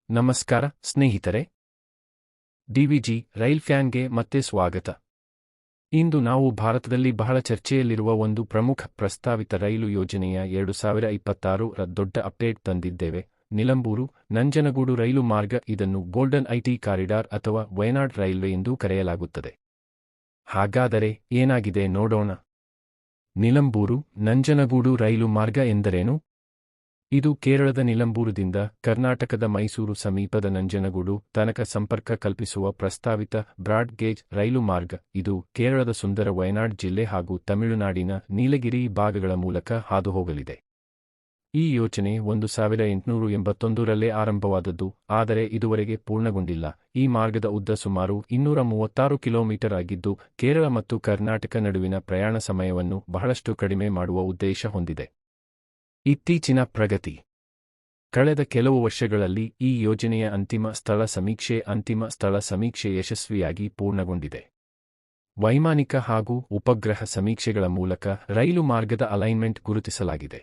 ನಮಸ್ಕಾರ ಸ್ನೇಹಿತರೆ, ಡಿವಿಜಿ ರೈಲ್ ಫ್ಯಾನ್ಗೆ ಮತ್ತೆ ಸ್ವಾಗತ. ಇಂದು ನಾವು ಭಾರತದಲ್ಲಿ ಬಹಳ ಚರ್ಚೆಯಲ್ಲಿರುವ ಒಂದು ಪ್ರಮುಖ ಪ್ರಸ್ತಾವಿತ ರೈಲು ಯೋಜನೆಯ 2026ರ ದೊಡ್ಡ ಅಪ್ಡೇಟ್ ತಂದಿದ್ದೇವೆ. ನಿಲಂಬೂರು ನಂಜನಗೂಡು ರೈಲು ಮಾರ್ಗ. ಇದನ್ನು ಗೋಲ್ಡನ್ ಐಟಿ ಕಾರಿಡಾರ್ ಅಥವಾ ವಯನಾಡ್ ರೈಲ್ವೆ ಎಂದು ಕರೆಯಲಾಗುತ್ತದೆ. ಹಾಗಾದರೆ ಏನಾಗಿದೆ ನೋಡೋಣ. ನಿಲಂಬೂರು ನಂಜನಗೂಡು ರೈಲು ಮಾರ್ಗ ಎಂದರೇನು? ಇದು ಕೇರಳದ ನಿಲಂಬೂರುದಿಂದ ಕರ್ನಾಟಕದ ಮೈಸೂರು ಸಮೀಪದ ನಂಜನಗೂಡು ತನಕ ಸಂಪರ್ಕ ಕಲ್ಪಿಸುವ ಪ್ರಸ್ತಾವಿತ ಬ್ರಾಡ್ ಗೇಜ್ ರೈಲು ಮಾರ್ಗ. ಇದು ಕೇರಳದ ಸುಂದರ ವಯನಾಡ್ ಜಿಲ್ಲೆ ಹಾಗೂ ತಮಿಳುನಾಡಿನ ನೀಲಗಿರಿ ಭಾಗಗಳ ಮೂಲಕ ಹಾದುಹೋಗಲಿದೆ. ಈ ಯೋಜನೆ 1881ರಲ್ಲೇ ಆರಂಭವಾದದ್ದು, ಆದರೆ ಇದುವರೆಗೆ ಪೂರ್ಣಗೊಂಡಿಲ್ಲ. ಈ ಮಾರ್ಗದ ಉದ್ದ ಸುಮಾರು 236 ಕಿಲೋಮೀಟರ್ ಆಗಿದ್ದು, ಕೇರಳ ಮತ್ತು ಕರ್ನಾಟಕ ನಡುವಿನ ಪ್ರಯಾಣ ಸಮಯವನ್ನು ಬಹಳಷ್ಟು ಕಡಿಮೆ ಮಾಡುವ ಉದ್ದೇಶ ಹೊಂದಿದೆ. ಇತ್ತೀಚಿನ ಪ್ರಗತಿ. ಕಳೆದ ಕೆಲವು ವರ್ಷಗಳಲ್ಲಿ ಈ ಯೋಜನೆಯ ಅಂತಿಮ ಸ್ಥಳ ಸಮೀಕ್ಷೆ ಯಶಸ್ವಿಯಾಗಿ ಪೂರ್ಣಗೊಂಡಿದೆ. ವೈಮಾನಿಕ ಹಾಗೂ ಉಪಗ್ರಹ ಸಮೀಕ್ಷೆಗಳ ಮೂಲಕ ರೈಲು ಮಾರ್ಗದ ಅಲೈನ್ಮೆಂಟ್ ಗುರುತಿಸಲಾಗಿದೆ.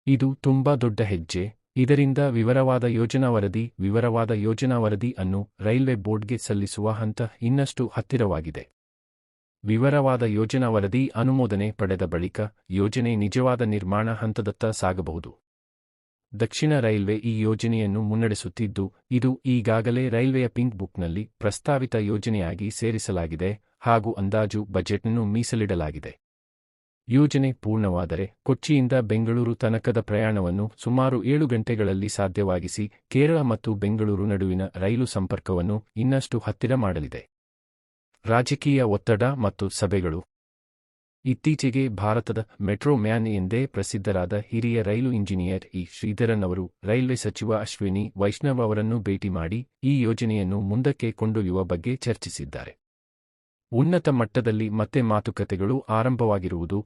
ಇದು ತುಂಬಾ ದೊಡ್ಡ ಹೆಜ್ಜೆ. ಇದರಿಂದ ವಿವರವಾದ ಯೋಜನಾ ವರದಿ ಅನ್ನು ರೈಲ್ವೆ ಬೋರ್ಡ್ಗೆ ಸಲ್ಲಿಸುವ ಹಂತ ಇನ್ನಷ್ಟು ಹತ್ತಿರವಾಗಿದೆ. ವಿವರವಾದ ಯೋಜನಾ ವರದಿ ಅನುಮೋದನೆ ಪಡೆದ ಬಳಿಕ ಯೋಜನೆ ನಿಜವಾದ ನಿರ್ಮಾಣ ಹಂತದತ್ತ ಸಾಗಬಹುದು. ದಕ್ಷಿಣ ರೈಲ್ವೆ ಈ ಯೋಜನೆಯನ್ನು ಮುನ್ನಡೆಸುತ್ತಿದ್ದು, ಇದು ಈಗಾಗಲೇ ರೈಲ್ವೆಯ ಪಿಂಕ್ ಬುಕ್ನಲ್ಲಿ ಪ್ರಸ್ತಾವಿತ ಯೋಜನೆಯಾಗಿ ಸೇರಿಸಲಾಗಿದೆ ಹಾಗೂ ಅಂದಾಜು ಬಜೆಟ್ನನ್ನು ಮೀಸಲಿಡಲಾಗಿದೆ. ಯೋಜನೆ ಪೂರ್ಣವಾದರೆ ಕೊಚ್ಚಿಯಿಂದ ಬೆಂಗಳೂರು ತನಕದ ಪ್ರಯಾಣವನ್ನು ಸುಮಾರು 7 ಗಂಟೆಗಳಲ್ಲಿ ಸಾಧ್ಯವಾಗಿಸಿ ಕೇರಳ ಮತ್ತು ಬೆಂಗಳೂರು ನಡುವಿನ ರೈಲು ಸಂಪರ್ಕವನ್ನು ಇನ್ನಷ್ಟು ಹತ್ತಿರ ಮಾಡಲಿದೆ. ರಾಜಕೀಯ ಒತ್ತಡ ಮತ್ತು ಸಭೆಗಳು. ಇತ್ತೀಚೆಗೆ ಭಾರತದ ಮೆಟ್ರೋ ಮ್ಯಾನ್ ಎಂದೇ ಪ್ರಸಿದ್ಧರಾದ ಹಿರಿಯ ರೈಲು ಇಂಜಿನಿಯರ್ ಶ್ರೀಧರನ್ ಅವರು ರೈಲ್ವೆ ಸಚಿವ ಅಶ್ವಿನಿ ವೈಷ್ಣವ್ ಅವರನ್ನು ಭೇಟಿ ಮಾಡಿ ಈ ಯೋಜನೆಯನ್ನು ಮುಂದಕ್ಕೆ ಕೊಂಡೊಯ್ಯುವ ಬಗ್ಗೆ ಚರ್ಚಿಸಿದ್ದಾರೆ. ಉನ್ನತ ಮಟ್ಟದಲ್ಲಿ ಮತ್ತೆ ಮಾತುಕತೆಗಳು ಆರಂಭವಾಗಿರುವುದು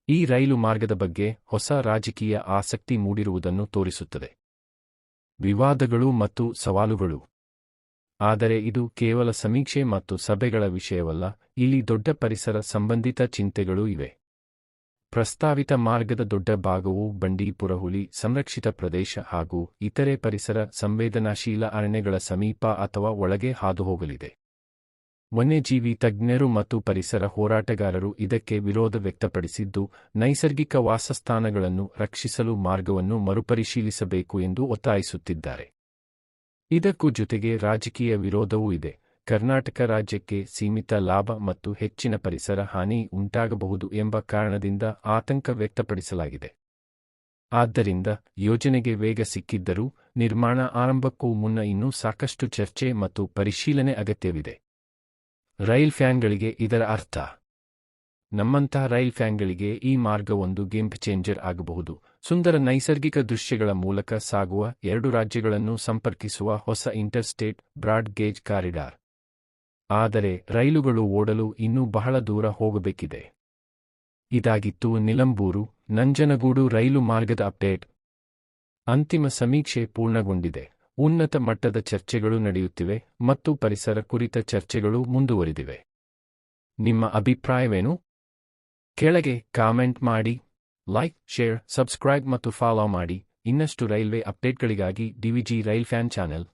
ಈ ರೈಲು ಮಾರ್ಗದ ಬಗ್ಗೆ ಹೊಸ ರಾಜಕೀಯ ಆಸಕ್ತಿ ಮೂಡಿರುವುದನ್ನು ತೋರಿಸುತ್ತದೆ. ವಿವಾದಗಳು ಮತ್ತು ಸವಾಲುಗಳು. ಆದರೆ ಇದು ಕೇವಲ ಸಮೀಕ್ಷೆ ಮತ್ತು ಸಭೆಗಳ ವಿಷಯವಲ್ಲ, ಇಲ್ಲಿ ದೊಡ್ಡ ಪರಿಸರ ಸಂಬಂಧಿತ ಚಿಂತೆಗಳೂ ಇವೆ. ಪ್ರಸ್ತಾವಿತ ಮಾರ್ಗದ ದೊಡ್ಡ ಭಾಗವು ಬಂಡೀಪುರ ಹುಲಿ ಸಂರಕ್ಷಿತ ಪ್ರದೇಶ ಹಾಗೂ ಇತರೆ ಪರಿಸರ ಸಂವೇದನಾಶೀಲ ಅರಣ್ಯಗಳ ಸಮೀಪ ಅಥವಾ ಒಳಗೆ ಹಾದುಹೋಗಲಿದೆ. ವನ್ಯಜೀವಿ ತಜ್ಞರು ಮತ್ತು ಪರಿಸರ ಹೋರಾಟಗಾರರು ಇದಕ್ಕೆ ವಿರೋಧ ವ್ಯಕ್ತಪಡಿಸಿದ್ದು, ನೈಸರ್ಗಿಕ ವಾಸಸ್ಥಾನಗಳನ್ನು ರಕ್ಷಿಸಲು ಮಾರ್ಗವನ್ನು ಮರುಪರಿಶೀಲಿಸಬೇಕು ಎಂದು ಒತ್ತಾಯಿಸುತ್ತಿದ್ದಾರೆ. ಇದಕ್ಕೂ ಜೊತೆಗೆ ರಾಜಕೀಯ ವಿರೋಧವೂ ಇದೆ. ಕರ್ನಾಟಕ ರಾಜ್ಯಕ್ಕೆ ಸೀಮಿತ ಲಾಭ ಮತ್ತು ಹೆಚ್ಚಿನ ಪರಿಸರ ಹಾನಿ ಉಂಟಾಗಬಹುದು ಎಂಬ ಕಾರಣದಿಂದ ಆತಂಕ ವ್ಯಕ್ತಪಡಿಸಲಾಗಿದೆ. ಆದ್ದರಿಂದ ಯೋಜನೆಗೆ ವೇಗ ಸಿಕ್ಕಿದ್ದರೂ ನಿರ್ಮಾಣ ಆರಂಭಕ್ಕೂ ಮುನ್ನ ಇನ್ನೂ ಸಾಕಷ್ಟು ಚರ್ಚೆ ಮತ್ತು ಪರಿಶೀಲನೆ ಅಗತ್ಯವಿದೆ. ರೈಲ್ ಫ್ಯಾನ್ಗಳಿಗೆ ಇದರ ಅರ್ಥ. ನಮ್ಮಂತಹ ರೈಲ್ ಫ್ಯಾನ್ಗಳಿಗೆ ಈ ಮಾರ್ಗ ಒಂದು ಗೇಮ್ ಚೇಂಜರ್ ಆಗಬಹುದು. ಸುಂದರ ನೈಸರ್ಗಿಕ ದೃಶ್ಯಗಳ ಮೂಲಕ ಸಾಗುವ 2 ರಾಜ್ಯಗಳನ್ನು ಸಂಪರ್ಕಿಸುವ ಹೊಸ ಇಂಟರ್ಸ್ಟೇಟ್ ಬ್ರಾಡ್ ಗೇಜ್ ಕಾರಿಡಾರ್. ಆದರೆ ರೈಲುಗಳು ಓಡಲು ಇನ್ನೂ ಬಹಳ ದೂರ ಹೋಗಬೇಕಿದೆ. ಇದಾಗಿತ್ತು ನಿಲಂಬೂರು ನಂಜನಗೂಡು ರೈಲು ಮಾರ್ಗದ ಅಪ್ಡೇಟ್. ಅಂತಿಮ ಸಮೀಕ್ಷೆ ಪೂರ್ಣಗೊಂಡಿದೆ. ಉನ್ನತ ಮಟ್ಟದ ಚರ್ಚೆಗಳು ನಡೆಯುತ್ತಿವೆ ಮತ್ತು ಪರಿಸರ ಕುರಿತ ಚರ್ಚೆಗಳು ಮುಂದುವರಿದಿವೆ. ನಿಮ್ಮ ಅಭಿಪ್ರಾಯವೇನು? ಕೆಳಗೆ ಕಾಮೆಂಟ್ ಮಾಡಿ. ಲೈಕ್, ಶೇರ್, ಸಬ್ಸ್ಕ್ರೈಬ್ ಮತ್ತು ಫಾಲೋ ಮಾಡಿ. ಇನ್ನಷ್ಟು ರೈಲ್ವೆ ಅಪ್ಡೇಟ್ಗಳಿಗಾಗಿ ಡಿವಿಜಿ ರೈಲ್ ಫ್ಯಾನ್ ಚಾನೆಲ್